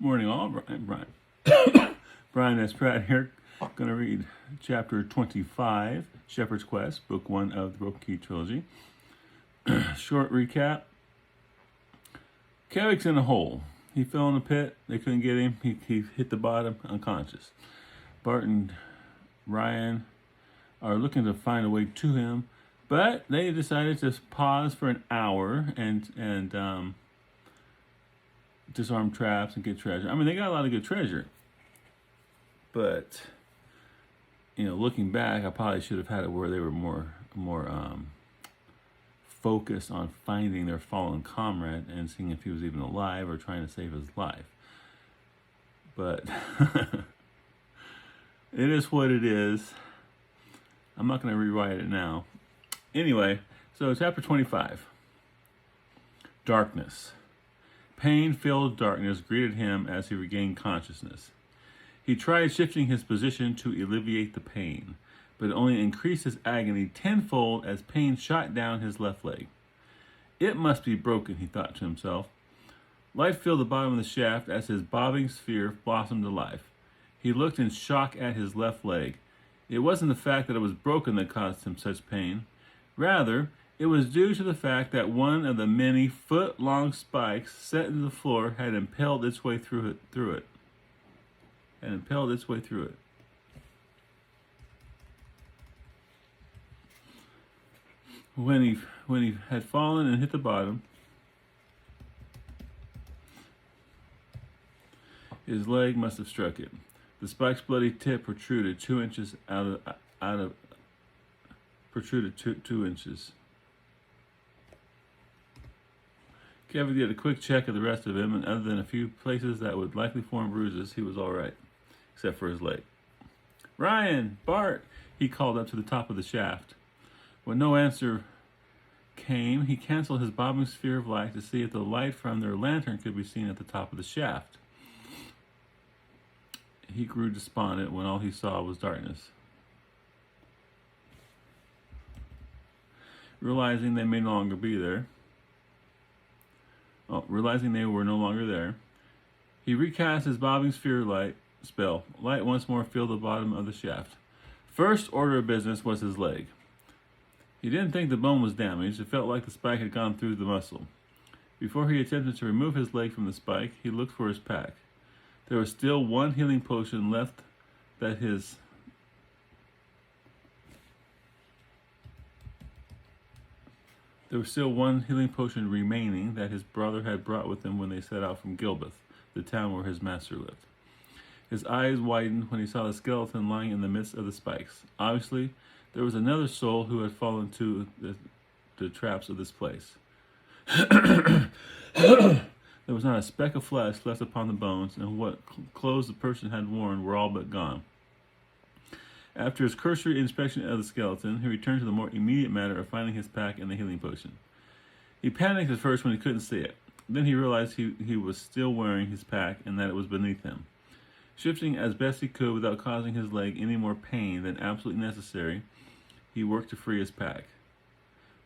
Morning, all. Brian. Brian S. Pratt here. Going to read chapter 25, Shepherd's Quest, book 1 of the Broken Key Trilogy. Short recap. Kevic's in a hole. He fell in a pit. They couldn't get him. He hit the bottom, unconscious. Bart and Ryan are looking to find a way to him, but they decided to pause for an hour and disarm traps and get treasure. I mean, they got a lot of good treasure, but looking back, I probably should have had it where they were more focused on finding their fallen comrade and seeing if he was even alive or trying to save his life. But it is what it is. I'm not going to rewrite it now. Anyway, so chapter 25. Darkness. Pain-filled darkness greeted him as he regained consciousness. He tried shifting his position to alleviate the pain, but it only increased his agony tenfold as pain shot down his left leg. It must be broken, he thought to himself. Light filled the bottom of the shaft as his bobbing sphere blossomed to life. He looked in shock at his left leg. It wasn't the fact that it was broken that caused him such pain. Rather, it was due to the fact that one of the many foot-long spikes set into the floor had impelled its way through it. When he had fallen and hit the bottom, his leg must have struck it. The spike's bloody tip protruded 2 inches two inches. Kevin did a quick check of the rest of him, and other than a few places that would likely form bruises, he was all right, except for his leg. Ryan! Bart! He called up to the top of the shaft. When no answer came, he canceled his bobbing sphere of light to see if the light from their lantern could be seen at the top of the shaft. He grew despondent when all he saw was darkness. Realizing they were no longer there, he recast his bobbing sphere light spell. Light once more filled the bottom of the shaft. First order of business was his leg. He didn't think the bone was damaged. It felt like the spike had gone through the muscle. Before he attempted to remove his leg from the spike, he looked for his pack. There was still one healing potion left that his There was still one healing potion remaining that his brother had brought with him when they set out from Gilbeth, the town where his master lived. His eyes widened when he saw the skeleton lying in the midst of the spikes. Obviously, there was another soul who had fallen to the traps of this place. There was not a speck of flesh left upon the bones, and what clothes the person had worn were all but gone. After his cursory inspection of the skeleton, he returned to the more immediate matter of finding his pack and the healing potion. He panicked at first when he couldn't see it. Then he realized he was still wearing his pack and that it was beneath him. Shifting as best he could without causing his leg any more pain than absolutely necessary, he worked to free his pack.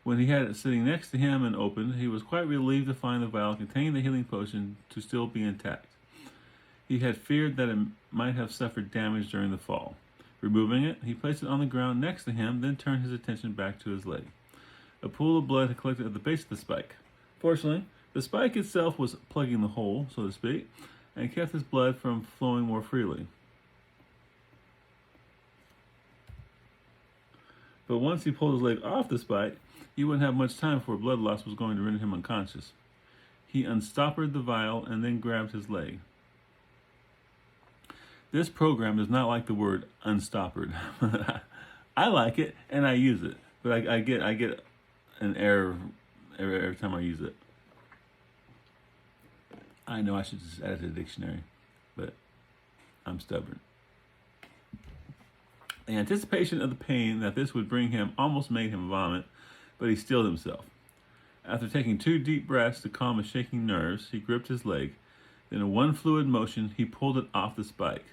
When he had it sitting next to him and opened, he was quite relieved to find the vial containing the healing potion to still be intact. He had feared that it might have suffered damage during the fall. Removing it, he placed it on the ground next to him, then turned his attention back to his leg. A pool of blood had collected at the base of the spike. Fortunately, the spike itself was plugging the hole, so to speak, and kept his blood from flowing more freely. But once he pulled his leg off the spike, he wouldn't have much time before blood loss was going to render him unconscious. He unstoppered the vial and then grabbed his leg. This program does not like the word unstoppered. I like it and I use it, but I get an error every time I use it. I know I should just add it to the dictionary, but I'm stubborn. The anticipation of the pain that this would bring him almost made him vomit, but he steeled himself. After taking 2 deep breaths to calm his shaking nerves, he gripped his leg. Then in one fluid motion, he pulled it off the spike.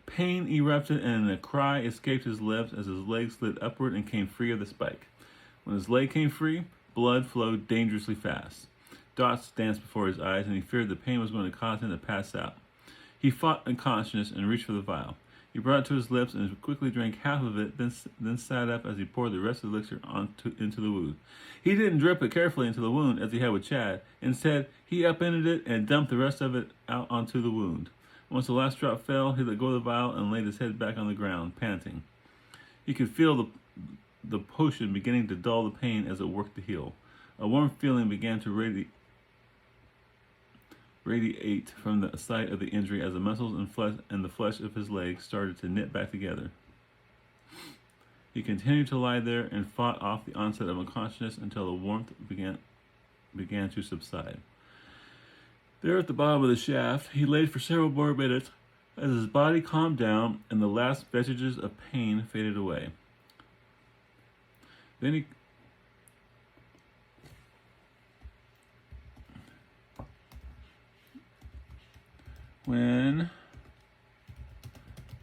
Pain erupted and a cry escaped his lips as his leg slid upward and came free of the spike. When his leg came free, blood flowed dangerously fast. Dots danced before his eyes, and he feared the pain was going to cause him to pass out. He fought unconscious and reached for the vial. He brought it to his lips and quickly drank half of it, then sat up as he poured the rest of the elixir into the wound. He didn't drip it carefully into the wound as he had with Chad. Instead, he upended it and dumped the rest of it out onto the wound. Once the last drop fell, he let go of the vial and laid his head back on the ground, panting. He could feel the potion beginning to dull the pain as it worked to heal. A warm feeling began to radiate from the site of the injury as the muscles and the flesh of his legs started to knit back together. He continued to lie there and fought off the onset of unconsciousness until the warmth began to subside. There at the bottom of the shaft, he lay for several more minutes as his body calmed down and the last vestiges of pain faded away. When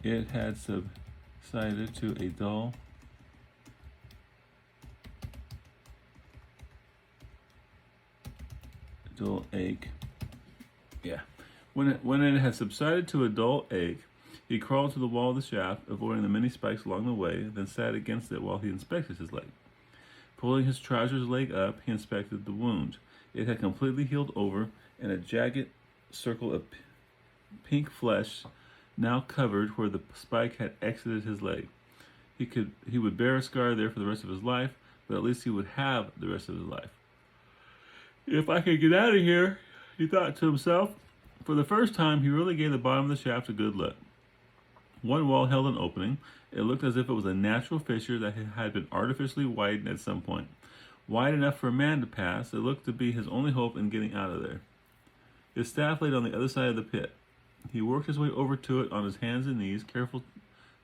it had subsided to a dull ache. When it had subsided to a dull ache, he crawled to the wall of the shaft, avoiding the many spikes along the way, then sat against it while he inspected his leg. Pulling his trousers leg up, he inspected the wound. It had completely healed over, and a jagged circle of pink flesh now covered where the spike had exited his leg. He would bear a scar there for the rest of his life, but at least he would have the rest of his life. If I could get out of here, he thought to himself. For the first time, he really gave the bottom of the shaft a good look. One wall held an opening. It looked as if it was a natural fissure that had been artificially widened at some point. Wide enough for a man to pass, it looked to be his only hope in getting out of there. His staff laid on the other side of the pit. He worked his way over to it on his hands and knees, careful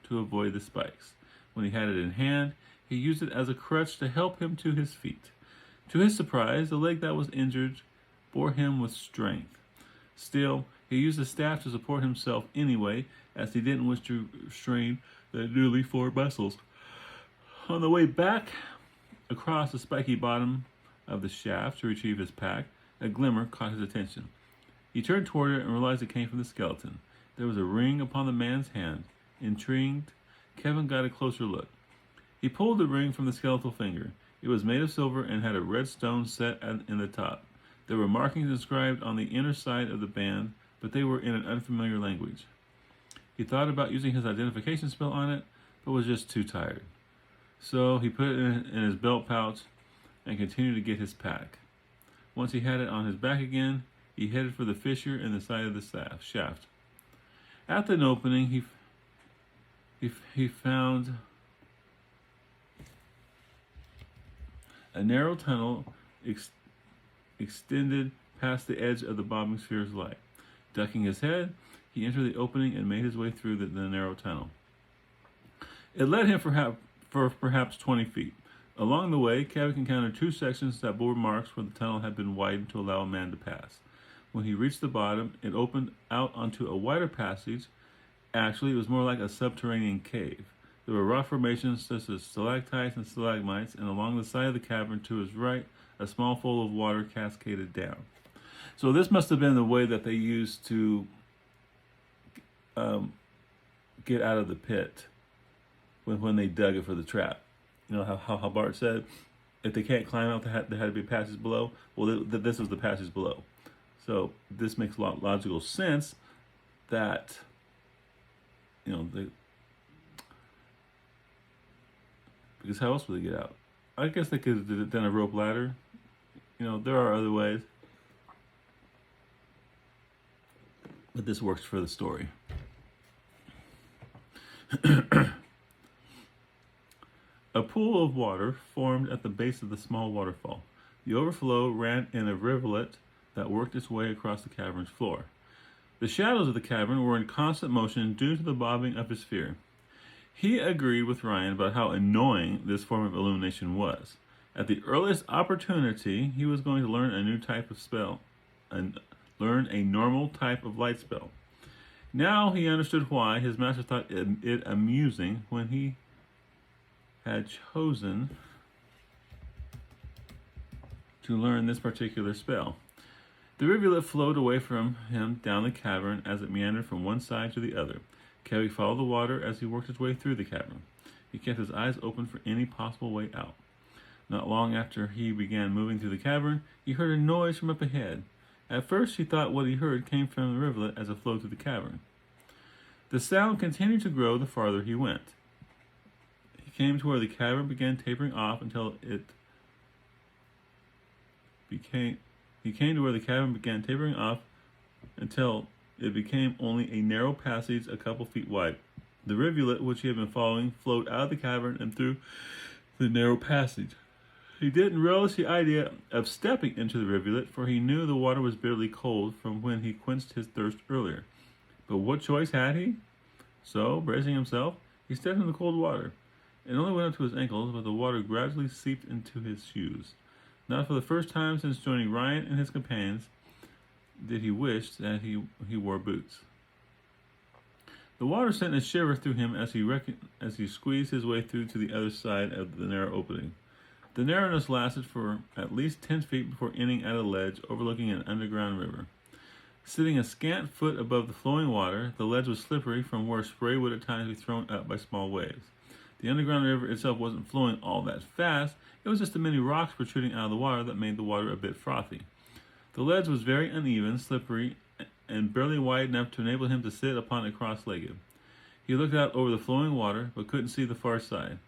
to avoid the spikes. When he had it in hand, he used it as a crutch to help him to his feet. To his surprise, the leg that was injured bore him with strength. Still, he used the staff to support himself anyway, as he didn't wish to strain the newly formed muscles. On the way back across the spiky bottom of the shaft to retrieve his pack, a glimmer caught his attention. He turned toward it and realized it came from the skeleton. There was a ring upon the man's hand. Intrigued, Kevin got a closer look. He pulled the ring from the skeletal finger. It was made of silver and had a red stone set in the top. There were markings inscribed on the inner side of the band, but they were in an unfamiliar language. He thought about using his identification spell on it, but was just too tired. So he put it in his belt pouch and continued to get his pack. Once he had it on his back again, he headed for the fissure in the side of the shaft. At an opening, he found a narrow tunnel extended past the edge of the bobbing sphere's light. Ducking his head, he entered the opening and made his way through the narrow tunnel. It led him for perhaps 20 feet. Along the way, Kevin encountered two sections that bore marks where the tunnel had been widened to allow a man to pass. When he reached the bottom, it opened out onto a wider passage. Actually, it was more like a subterranean cave. There were rock formations such as stalactites and stalagmites, and along the side of the cavern to his right, a small fall of water cascaded down. So this must have been the way that they used to get out of the pit when they dug it for the trap. You know how Bart said, if they can't climb out, there had to be a passage below. Well, this was the passage below. So this makes a lot of logical sense that, because how else would they get out? I guess they could have done a rope ladder. There are other ways. But this works for the story. A pool of water formed at the base of the small waterfall. The overflow ran in a rivulet that worked its way across the cavern's floor. The shadows of the cavern were in constant motion due to the bobbing of his sphere. He agreed with Riyan about how annoying this form of illumination was. At the earliest opportunity, he was going to learn a new type of spell, and learn a normal type of light spell. Now he understood why his master thought it amusing when he had chosen to learn this particular spell. The rivulet flowed away from him down the cavern as it meandered from one side to the other. Kevik followed the water as he worked his way through the cavern. He kept his eyes open for any possible way out. Not long after he began moving through the cavern, he heard a noise from up ahead. At first, he thought what he heard came from the rivulet as it flowed through the cavern. The sound continued to grow the farther he went. He came to where the cavern began tapering off until it became only a narrow passage a couple feet wide. The rivulet, which he had been following, flowed out of the cavern and through the narrow passage. He didn't relish the idea of stepping into the rivulet, for he knew the water was bitterly cold from when he quenched his thirst earlier. But what choice had he? So, bracing himself, he stepped into the cold water. It only went up to his ankles, but the water gradually seeped into his shoes. Not for the first time since joining Riyan and his companions did he wish that he wore boots. The water sent a shiver through him as he squeezed his way through to the other side of the narrow opening. The narrowness lasted for at least 10 feet before ending at a ledge overlooking an underground river. Sitting a scant foot above the flowing water, the ledge was slippery from where spray would at times be thrown up by small waves. The underground river itself wasn't flowing all that fast. It was just the many rocks protruding out of the water that made the water a bit frothy. The ledge was very uneven, slippery, and barely wide enough to enable him to sit upon it cross-legged. He looked out over the flowing water, but couldn't see the far side,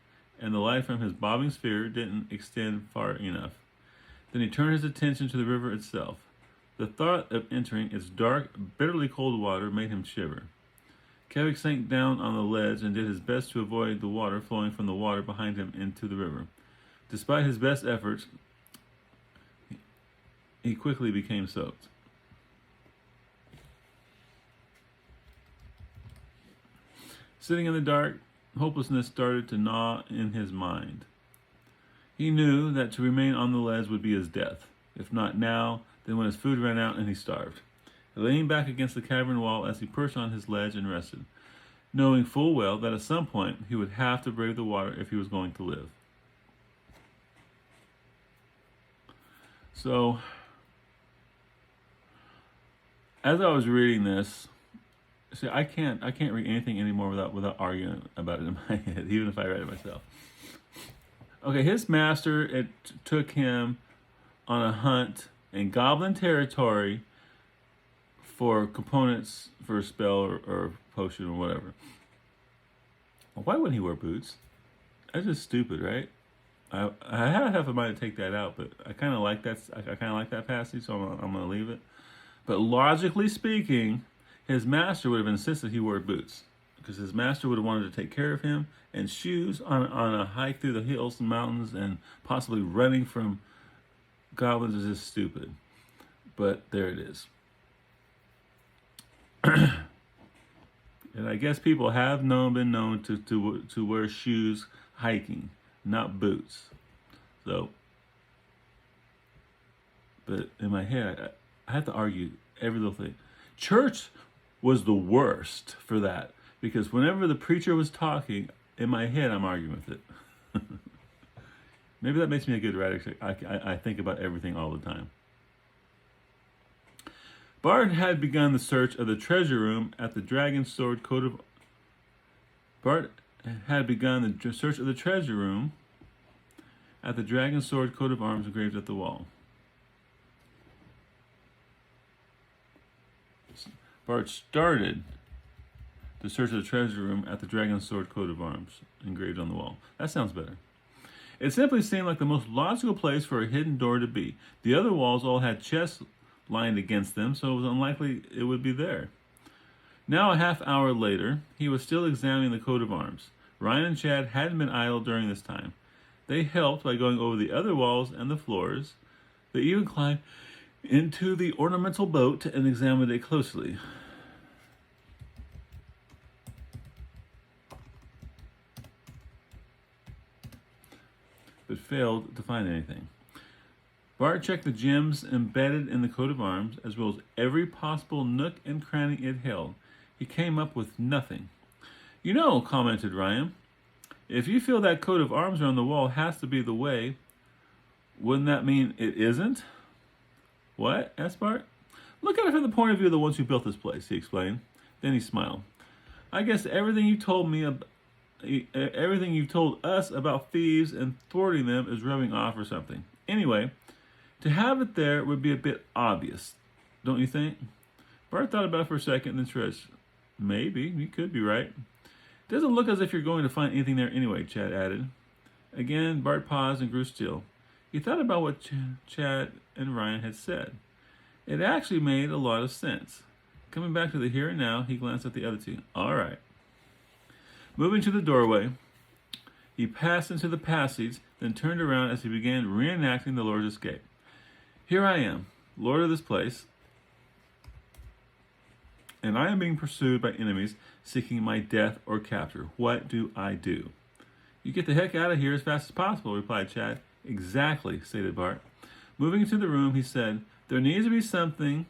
and the light from his bobbing sphere didn't extend far enough. Then he turned his attention to the river itself. The thought of entering its dark, bitterly cold water made him shiver. Kevik sank down on the ledge and did his best to avoid the water flowing from the water behind him into the river. Despite his best efforts, he quickly became soaked. Sitting in the dark, hopelessness started to gnaw in his mind. He knew that to remain on the ledge would be his death. If not now, then when his food ran out and he starved. He leaned back against the cavern wall as he perched on his ledge and rested, knowing full well that at some point he would have to brave the water if he was going to live. So, as I was reading this, see, I can't read anything anymore without arguing about it in my head, even if I read it myself. Okay, his master took him on a hunt in Goblin territory for components for a spell or potion or whatever. Why wouldn't he wear boots? That's just stupid, right? I had half a mind to take that out, but I kind of like that. I kind of like that passage, so I'm going to leave it. But logically speaking, his master would have insisted he wore boots because his master would have wanted to take care of him. And shoes on a hike through the hills and mountains and possibly running from goblins is just stupid. But there it is. And I guess people have been known to wear shoes hiking, not boots. So, but in my head, I have to argue every little thing. Church was the worst for that because whenever the preacher was talking, in my head, I'm arguing with it. Maybe that makes me a good writer. I think about everything all the time. Bart had begun the search of the treasure room at the Dragon's Sword coat of... Bart had begun the search of the treasure room at the Dragon's Sword coat of arms engraved at the wall. Bart started the search of the treasure room at the Dragon's Sword coat of arms engraved on the wall. That sounds better. It simply seemed like the most logical place for a hidden door to be. The other walls all had chests lined against them, so it was unlikely it would be there. Now, a half hour later, he was still examining the coat of arms. Riyan and Chad hadn't been idle during this time. They helped by going over the other walls and the floors. They even climbed into the ornamental boat and examined it closely. But failed to find anything. Bart checked the gems embedded in the coat of arms, as well as every possible nook and cranny it held. He came up with nothing. You know, commented Riyan, if you feel that coat of arms around the wall has to be the way, wouldn't that mean it isn't? What? Asked Bart. Look at it from the point of view of the ones who built this place, he explained. Then he smiled. I guess everything you've told us about thieves and thwarting them is rubbing off or something. Anyway, to have it there would be a bit obvious, don't you think? Bart thought about it for a second and then stretched. Maybe, you could be right. Doesn't look as if you're going to find anything there anyway, Chad added. Again, Bart paused and grew still. He thought about what Chad and Riyan had said. It actually made a lot of sense. Coming back to the here and now, he glanced at the other two. All right. Moving to the doorway, he passed into the passage, then turned around as he began reenacting the Lord's escape. Here I am, Lord of this place, and I am being pursued by enemies seeking my death or capture. What do I do? You get the heck out of here as fast as possible, replied Chad. Exactly, stated Bart. Moving into the room, he said, there needs to be something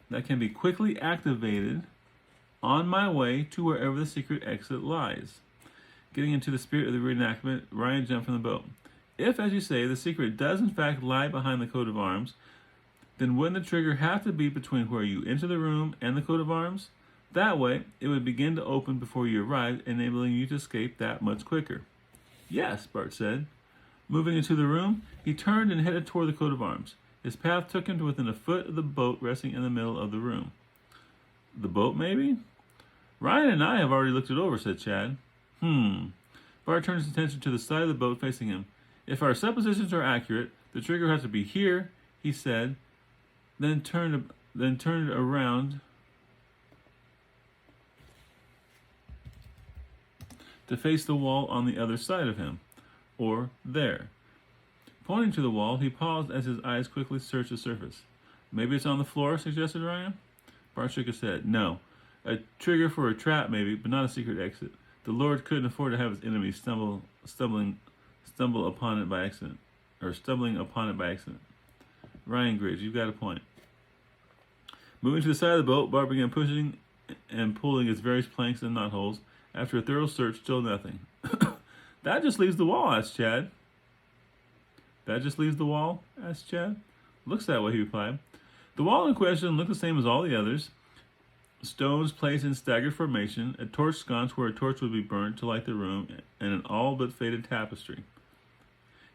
that can be quickly activated on my way to wherever the secret exit lies. Getting into the spirit of the reenactment, Riyan jumped from the boat. If, as you say, the secret does in fact lie behind the coat of arms, then wouldn't the trigger have to be between where you enter the room and the coat of arms? That way, it would begin to open before you arrive, enabling you to escape that much quicker. Yes, Bart said. Moving into the room, he turned and headed toward the coat of arms. His path took him to within a foot of the boat resting in the middle of the room. The boat, maybe? Riyan and I have already looked it over, said Chad. Bart turned his attention to the side of the boat facing him. If our suppositions are accurate, the trigger has to be here, he said, then turned around to face the wall on the other side of him. Or there. Pointing to the wall, he paused as his eyes quickly searched the surface. Maybe it's on the floor, suggested Riyan. Bart shook his head. No. A trigger for a trap, maybe, but not a secret exit. The Lord couldn't afford to have his enemies stumbling upon it by accident. Riyan agreed. You've got a point. Moving to the side of the boat, Bart began pushing and pulling its various planks and knotholes. After a thorough search, still nothing. That just leaves the wall, asked Chad. That just leaves the wall? Asked Chad. Looks that way, he replied. The wall in question looked the same as all the others. Stones placed in staggered formation, a torch sconce where a torch would be burnt to light the room, and an all but faded tapestry.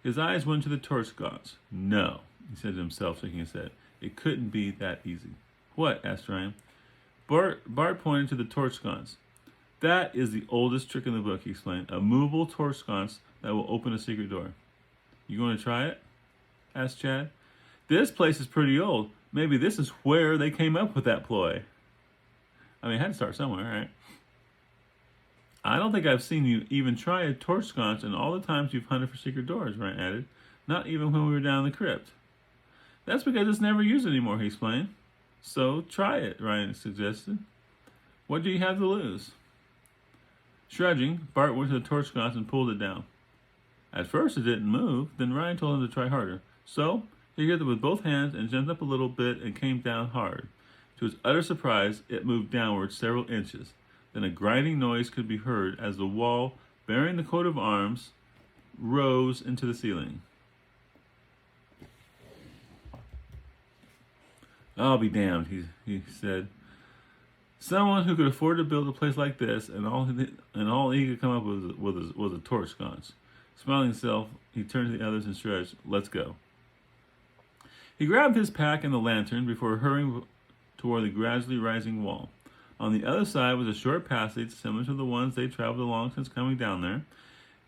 His eyes went to the torch sconce. No, he said to himself, shaking his head. It couldn't be that easy. What? Asked Riyan. Bart pointed to the torch sconce. That is the oldest trick in the book, he explained. A movable torch sconce that will open a secret door. You going to try it? Asked Chad. This place is pretty old. Maybe this is where they came up with that ploy. I mean, it had to start somewhere, right? I don't think I've seen you even try a torch sconce in all the times you've hunted for secret doors, Riyan added. Not even when we were down in the crypt. That's because it's never used anymore, he explained. So try it, Riyan suggested. What do you have to lose? Shrugging, Bart went to the torch sconce and pulled it down. At first it didn't move, then Riyan told him to try harder. So he gripped it with both hands and jumped up a little bit and came down hard. To his utter surprise, it moved downward several inches. Then a grinding noise could be heard as the wall, bearing the coat of arms, rose into the ceiling. I'll be damned, he said. Someone who could afford to build a place like this, and all he could come up with was a torch sconce. Smiling himself, he turned to the others and stretched. Let's go. He grabbed his pack and the lantern before hurrying toward the gradually rising wall. On the other side was a short passage similar to the ones they traveled along since coming down there.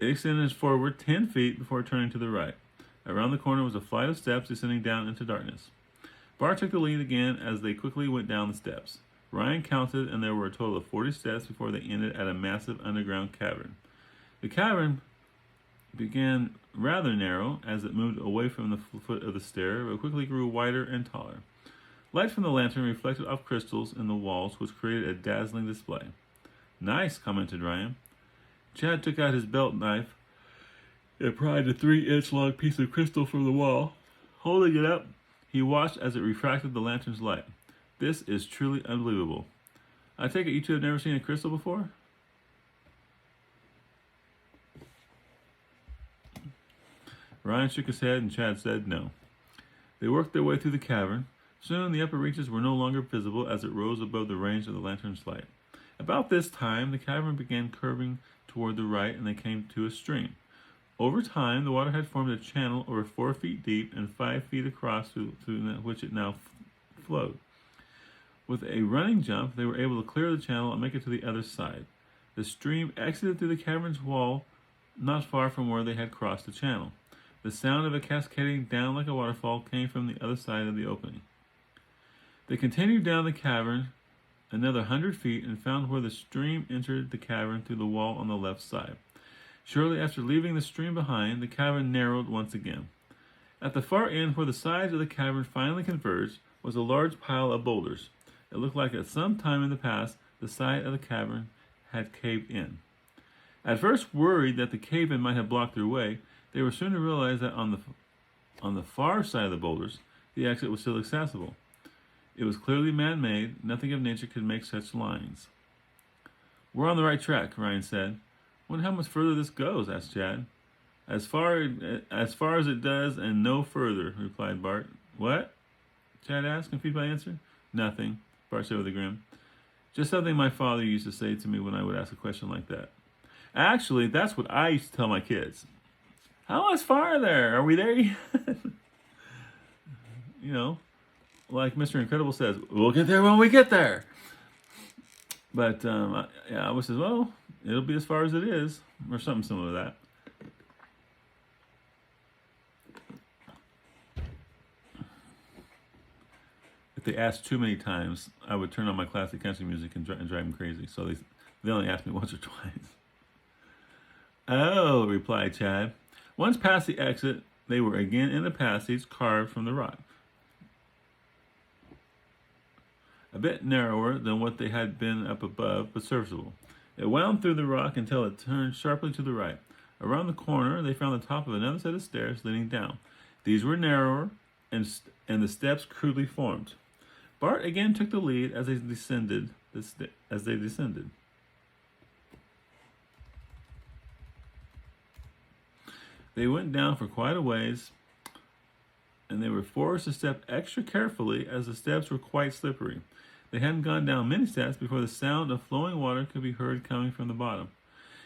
It extended forward 10 feet before turning to the right. Around the corner was a flight of steps descending down into darkness. Bart took the lead again as they quickly went down the steps. Riyan counted, and there were a total of 40 steps before they ended at a massive underground cavern. The cavern began rather narrow as it moved away from the foot of the stair, but quickly grew wider and taller. Light from the lantern reflected off crystals in the walls, which created a dazzling display. Nice, commented Riyan. Chad took out his belt knife and pried a 3-inch long piece of crystal from the wall. Holding it up, he watched as it refracted the lantern's light. This is truly unbelievable. I take it you two have never seen a crystal before? Riyan shook his head and Chad said no. They worked their way through the cavern. Soon the upper reaches were no longer visible as it rose above the range of the lantern's light. About this time, the cavern began curving toward the right, and they came to a stream. Over time, the water had formed a channel over 4 feet deep and 5 feet across, through which it now flowed. With a running jump, they were able to clear the channel and make it to the other side. The stream exited through the cavern's wall, not far from where they had crossed the channel. The sound of it cascading down like a waterfall came from the other side of the opening. They continued down the cavern another 100 feet and found where the stream entered the cavern through the wall on the left side. Shortly after leaving the stream behind, the cavern narrowed once again. At the far end, where the sides of the cavern finally converged, was a large pile of boulders. It looked like at some time in the past, the side of the cavern had caved in. At first worried that the cave-in might have blocked their way, they were soon to realize that on the far side of the boulders, the exit was still accessible. It was clearly man-made. Nothing of nature could make such lines. "We're on the right track," Riyan said. "Wonder how much further this goes?" asked Chad. As far as it does and no further," replied Bart. "What?" Chad asked, confused by the answer. "Nothing," Bart said with a grin. "Just something my father used to say to me when I would ask a question like that. Actually, that's what I used to tell my kids. How much farther? Are we there yet?" You know, like Mr. Incredible says, "We'll get there when we get there." But I always says, "Well, it'll be as far as it is," or something similar to that. If they asked too many times, I would turn on my classic country music and drive them crazy. So they only asked me once or twice. "Oh," replied Chad. Once past the exit, they were again in the passage carved from the rock. A bit narrower than what they had been up above, but serviceable. It wound through the rock until it turned sharply to the right. Around the corner, they found the top of another set of stairs leading down. These were narrower, and the steps crudely formed. Bart again took the lead as they descended. They went down for quite a ways, and they were forced to step extra carefully as the steps were quite slippery. They hadn't gone down many steps before the sound of flowing water could be heard coming from the bottom.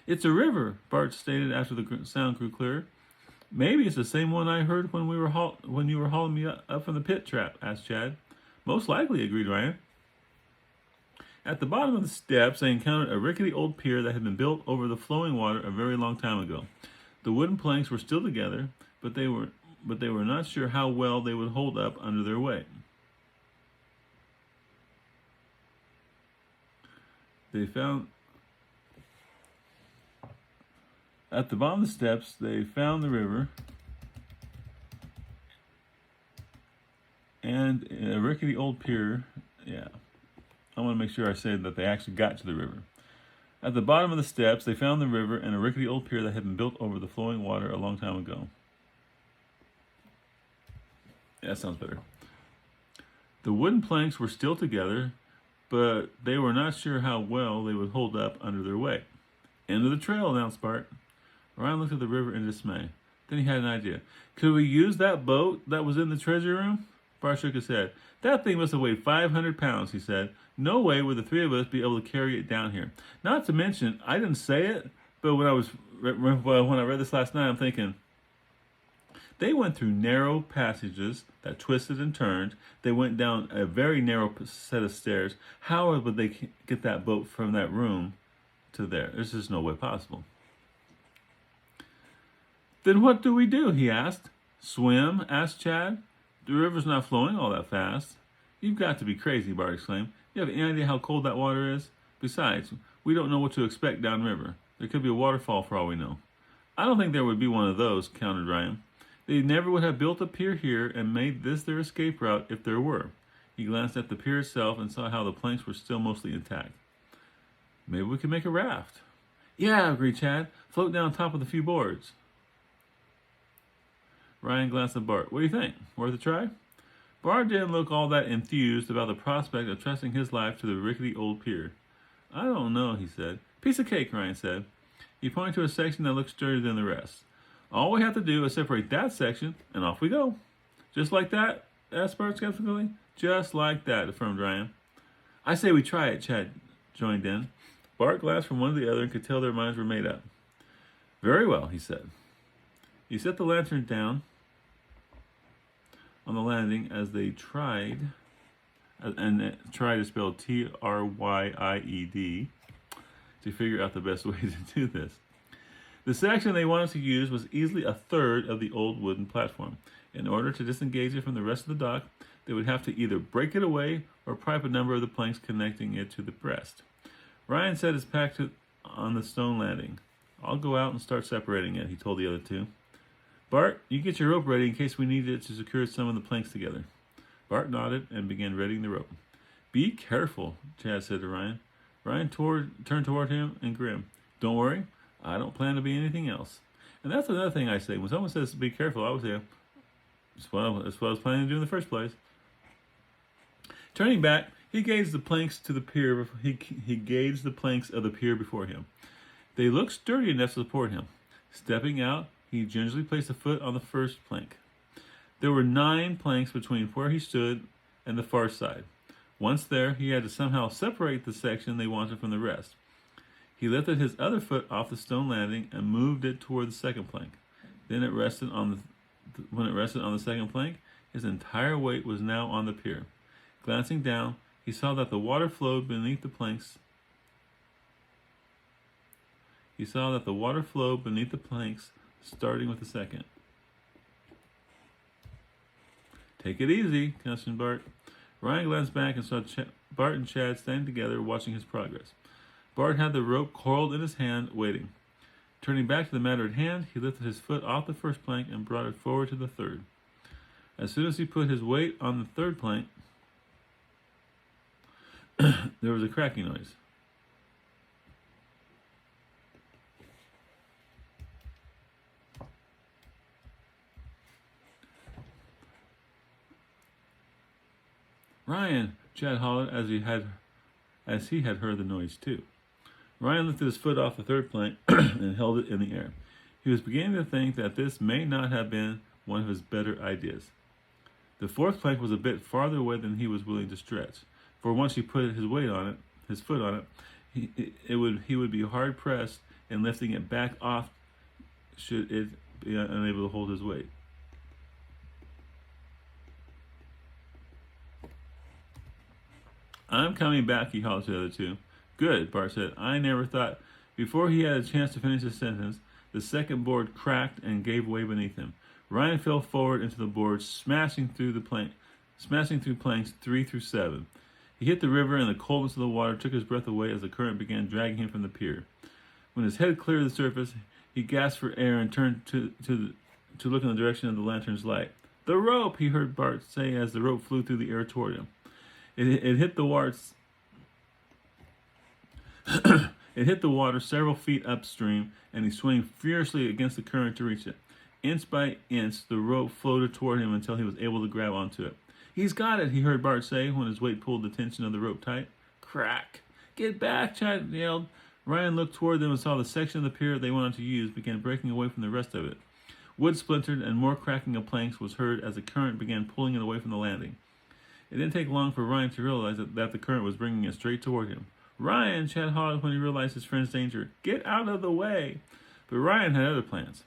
"It's a river," Bart stated after the sound grew clearer. "Maybe it's the same one I heard when you were hauling me up from the pit trap," asked Chad. "Most likely," agreed Riyan. At the bottom of the steps, they encountered a rickety old pier that had been built over the flowing water a very long time ago. The wooden planks were still together, but they were not sure how well they would hold up under their weight. At the bottom of the steps, they found the river and a rickety old pier. Yeah, I want to make sure I say that they actually got to the river. At the bottom of the steps, they found the river and a rickety old pier that had been built over the flowing water a long time ago. Yeah, that sounds better. The wooden planks were still together, but they were not sure how well they would hold up under their weight. "End of the trail," announced Bart. Riyan looked at the river in dismay. Then he had an idea. "Could we use that boat that was in the treasure room?" Bart shook his head. "That thing must have weighed 500 pounds, he said. "No way would the three of us be able to carry it down here. Not to mention, I didn't say it, but when I read this last night, I'm thinking, they went through narrow passages that twisted and turned. They went down a very narrow set of stairs. How would they get that boat from that room to there? There's just no way possible." "Then what do we do?" he asked. "Swim?" asked Chad. "The river's not flowing all that fast." "You've got to be crazy," Bart exclaimed. "You have any idea how cold that water is? Besides, we don't know what to expect downriver. There could be a waterfall for all we know." "I don't think there would be one of those," countered Riyan. "They never would have built a pier here and made this their escape route if there were." He glanced at the pier itself and saw how the planks were still mostly intact. "Maybe we could make a raft." "Yeah," agreed Chad. "Float down top of the few boards." Riyan glanced at Bart. "What do you think? Worth a try?" Bart didn't look all that enthused about the prospect of trusting his life to the rickety old pier. "I don't know," he said. "Piece of cake," Riyan said. He pointed to a section that looked sturdier than the rest. "All we have to do is separate that section, and off we go." Just like that, asked Bart skeptically. Just like that, affirmed Ryan. I say we try it, Chad joined in. Bart glanced from one to the other and could tell their minds were made up. Very well, he said. He set the lantern down on the landing as they tried, and tried to spell Tryed to figure out the best way to do this. The section they wanted to use was easily a third of the old wooden platform. In order to disengage it from the rest of the dock, they would have to either break it away or pry up a number of the planks connecting it to the breast. Ryan set his pack on the stone landing. I'll go out and start separating it, he told the other two. Bart, you get your rope ready in case we need it to secure some of the planks together. Bart nodded and began readying the rope. Be careful, Chad said to Ryan. Ryan turned toward him and grinned. Don't worry, I don't plan to be anything else. And that's another thing I say. When someone says be careful, I would say, that's what I was planning to do in the first place. Turning back, he gauged the planks to the pier. He gauged the planks of the pier before him. They looked sturdy enough to support him. Stepping out, he gingerly placed a foot on the first plank. There were 9 planks between where he stood and the far side. Once there, he had to somehow separate the section they wanted from the rest. He lifted his other foot off the stone landing and moved it toward the second plank. Then it rested on when it rested on the second plank, his entire weight was now on the pier. Glancing down, he saw that the water flowed beneath the planks. Starting with the second. Take it easy, cautioned Bart. Ryan glanced back and saw Bart and Chad standing together watching his progress. Bart had the rope coiled in his hand, waiting. Turning back to the matter at hand, he lifted his foot off the first plank and brought it forward to the third. As soon as he put his weight on the third plank, there was a cracking noise. Ryan, Chad hollered as he had heard the noise too. Ryan lifted his foot off the third plank and held it in the air. He was beginning to think that this may not have been one of his better ideas. The fourth plank was a bit farther away than he was willing to stretch, for once he put his foot on it, he would be hard pressed in lifting it back off should it be unable to hold his weight. I'm coming back, he hollered to the other two. Good, Bart said. I never thought. Before he had a chance to finish his sentence, the second board cracked and gave way beneath him. Ryan fell forward into the board, smashing through planks 3 through 7. He hit the river, and the coldness of the water took his breath away as the current began dragging him from the pier. When his head cleared the surface, he gasped for air and turned to look in the direction of the lantern's light. The rope, he heard Bart say as the rope flew through the air toward him. It hit the water. It hit the water several feet upstream, and he swung furiously against the current to reach it. Inch by inch, the rope floated toward him until he was able to grab onto it. He's got it, he heard Bart say when his weight pulled the tension of the rope tight. Crack! Get back, Chad yelled. Ryan looked toward them and saw the section of the pier they wanted to use began breaking away from the rest of it. Wood splintered, and more cracking of planks was heard as the current began pulling it away from the landing. It didn't take long for Ryan to realize that the current was bringing it straight toward him. Ryan, Chad hollered when he realized his friend's danger. Get out of the way! But Ryan had other plans.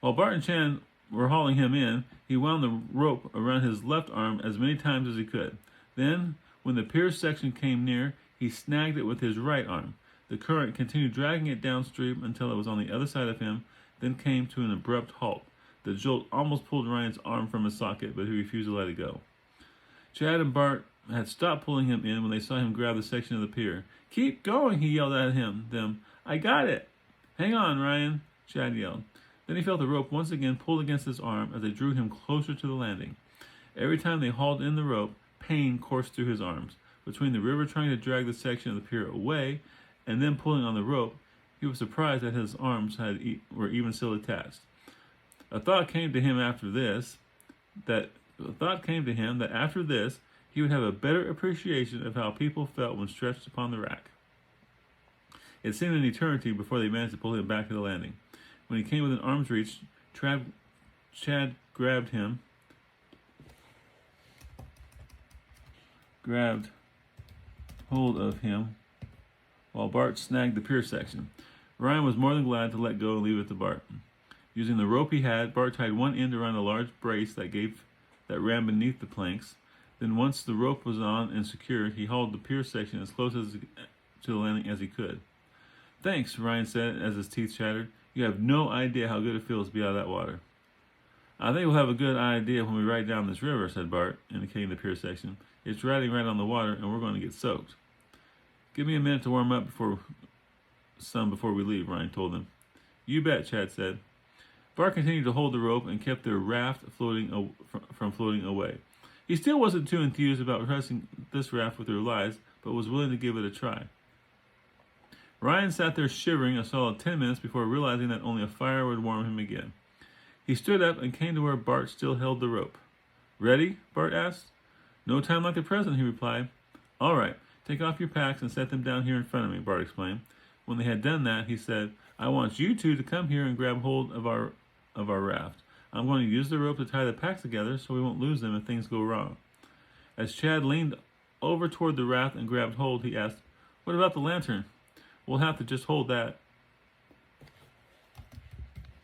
While Bart and Chad were hauling him in, he wound the rope around his left arm as many times as he could. Then, when the pier section came near, he snagged it with his right arm. The current continued dragging it downstream until it was on the other side of him, then came to an abrupt halt. The jolt almost pulled Ryan's arm from his socket, but he refused to let it go. Chad and Bart had stopped pulling him in when they saw him grab the section of the pier. Keep going, he yelled at them. I got it. Hang on, Ryan, Chad yelled. Then he felt the rope once again pulled against his arm as they drew him closer to the landing. Every time they hauled in the rope, pain coursed through his arms. Between the river trying to drag the section of the pier away and then pulling on the rope, he was surprised that his arms were even still attached. A thought came to him that after this, he would have a better appreciation of how people felt when stretched upon the rack. It seemed an eternity before they managed to pull him back to the landing. When he came within arm's reach, Chad grabbed him grabbed hold of him while Bart snagged the pier section. Riyan was more than glad to let go and leave it to Bart. Using the rope he had, Bart tied one end around a large brace that ran beneath the planks. Then once the rope was on and secured, he hauled the pier section as close to the landing as he could. Thanks, Riyan said as his teeth chattered. You have no idea how good it feels to be out of that water. I think we'll have a good idea when we ride down this river, said Bart, indicating the pier section. It's riding right on the water, and we're going to get soaked. Give me a minute to warm up before we leave, Riyan told him. You bet, Chad said. Bart continued to hold the rope and kept their raft from floating away. He still wasn't too enthused about trusting this raft with their lives, but was willing to give it a try. Riyan sat there shivering a solid 10 minutes before realizing that only a fire would warm him again. He stood up and came to where Bart still held the rope. Ready? Bart asked. No time like the present, he replied. All right, take off your packs and set them down here in front of me, Bart explained. When they had done that, he said, I want you two to come here and grab hold of our raft. I'm going to use the rope to tie the packs together so we won't lose them if things go wrong. As Chad leaned over toward the raft and grabbed hold, he asked, What about the lantern? We'll have to just hold that.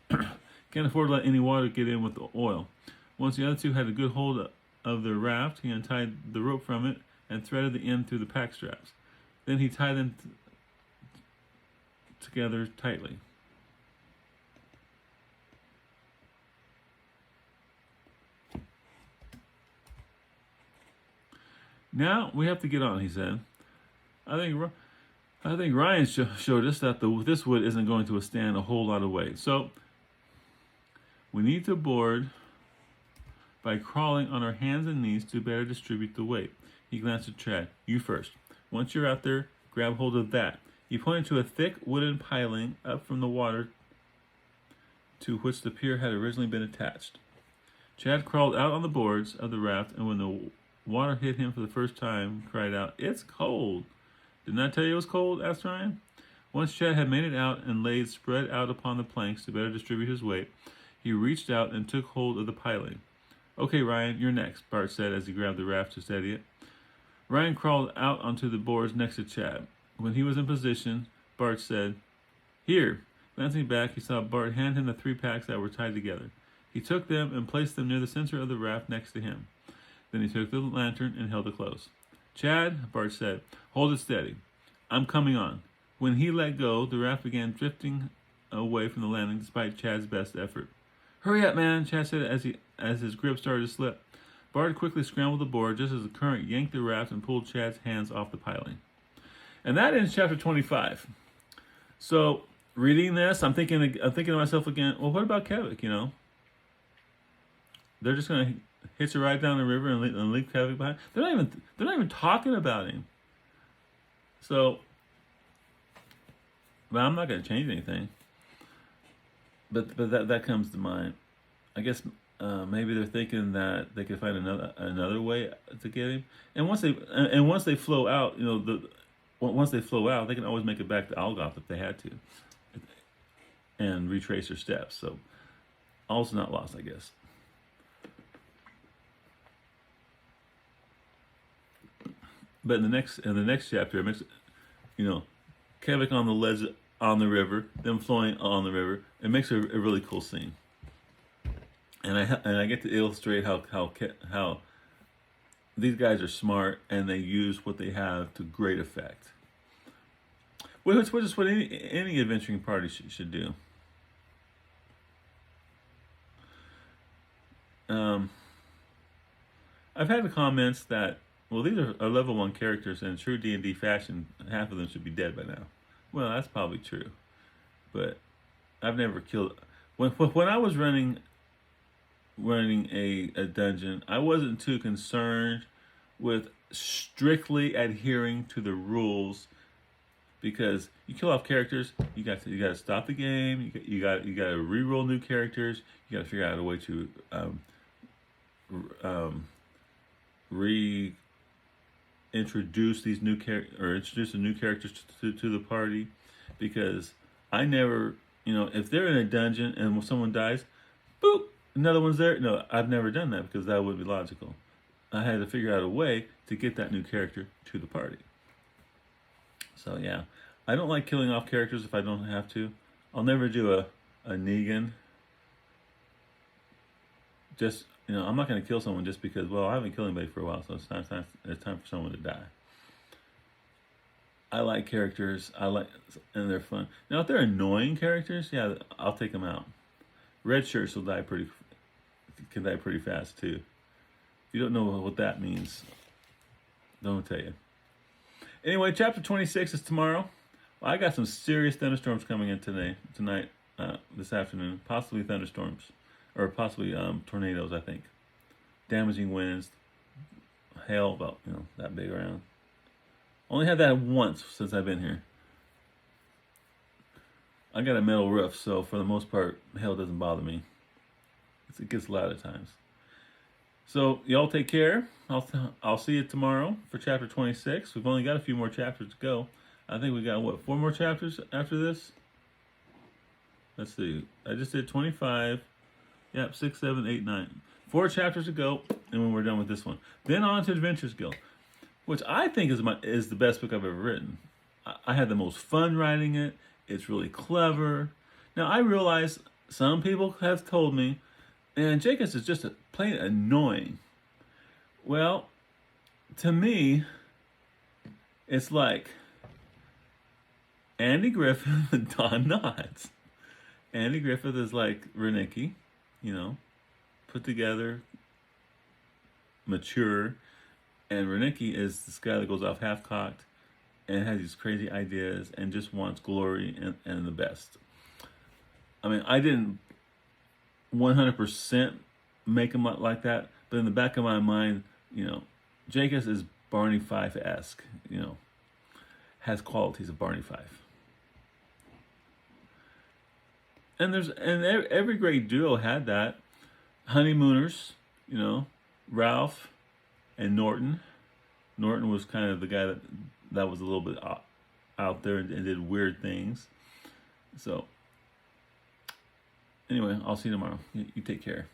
Can't afford to let any water get in with the oil. Once the other two had a good hold of their raft, he untied the rope from it and threaded the end through the pack straps. Then he tied them together tightly. Now we have to get on, he said. I think Riyan showed us that this wood isn't going to withstand a whole lot of weight. So we need to board by crawling on our hands and knees to better distribute the weight. He glanced at Chad. You first. Once you're out there, grab hold of that. He pointed to a thick wooden piling up from the water to which the pier had originally been attached. Chad crawled out on the boards of the raft, and when the water hit him for the first time, cried out, It's cold. Didn't I tell you it was cold? Asked Riyan. Once Chad had made it out and laid spread out upon the planks to better distribute his weight, he reached out and took hold of the piling. Okay, Riyan, you're next, Bart said as he grabbed the raft to steady it. Riyan crawled out onto the boards next to Chad. When he was in position, Bart said, Here. Glancing back, he saw Bart hand him the 3 packs that were tied together. He took them and placed them near the center of the raft next to him. Then he took the lantern and held it close. Chad, Bart said, hold it steady. I'm coming on. When he let go, the raft began drifting away from the landing despite Chad's best effort. Hurry up, man, Chad said as his grip started to slip. Bart quickly scrambled aboard just as the current yanked the raft and pulled Chad's hands off the piling. And that ends chapter 25. So, reading this, I'm thinking to myself again, well, what about Kevik, you know? They're just going to hitch a ride down the river and leave Kevik behind. They're not even talking about him. So, but I'm not going to change anything. But that comes to mind. I guess maybe they're thinking that they could find another way to get him. And once they flow out, you know, once they flow out, they can always make it back to Algoth if they had to, and retrace their steps. So, also not lost, I guess. But in the next chapter, it makes, you know, Kevik on the ledge on the river, them flowing on the river. It makes a really cool scene. And I get to illustrate how these guys are smart and they use what they have to great effect. Which is what any adventuring party should do. I've had the comments that, well, these are level 1 characters, and in true D&D fashion, half of them should be dead by now. Well, that's probably true, but I've never killed. When I was running a dungeon, I wasn't too concerned with strictly adhering to the rules, because you kill off characters, you got to stop the game. You got to re-roll new characters. You got to figure out a way to reintroduce these new introduce the new characters to the party, because I never, you know, if they're in a dungeon and when someone dies, boop, another one's there. No, I've never done that because that would be logical. I had to figure out a way to get that new character to the party. So yeah, I don't like killing off characters if I don't have to. I'll never do a Negan. Just, I'm not going to kill someone just because, well, I haven't killed anybody for a while, so it's time for someone to die. I like characters, and they're fun. Now, if they're annoying characters, yeah, I'll take them out. Red shirts can die pretty fast too. If you don't know what that means, don't tell you. Anyway, chapter 26 is tomorrow. Well, I got some serious thunderstorms coming in tonight, this afternoon. Possibly thunderstorms, or possibly tornadoes. I think, damaging winds, hail about that big around. Only had that once since I've been here. I got a metal roof, so for the most part, hail doesn't bother me. It gets loud at times. So y'all take care. I'll see you tomorrow for chapter 26. We've only got a few more chapters to go. I think we got 4 more chapters after this. Let's see. I just did 25. Yep, 6, 7, 8, 9. 4 chapters to go, and when we're done with this one, then on to Adventures Guild, which I think is the best book I've ever written. I had the most fun writing it. It's really clever. Now, I realize some people have told me, and Jacobs is just plain annoying. Well, to me, it's like Andy Griffith and Don Knotts. Andy Griffith is like Renicky, put together, mature, and Renicky is this guy that goes off half-cocked and has these crazy ideas and just wants glory and the best. I mean, I didn't 100% make him like that, but in the back of my mind, Jacobs is Barney Fife-esque, has qualities of Barney Fife. And every great duo had that. Honeymooners, Ralph and Norton. Norton was kind of the guy that was a little bit out there and did weird things. So, anyway, I'll see you tomorrow. You take care.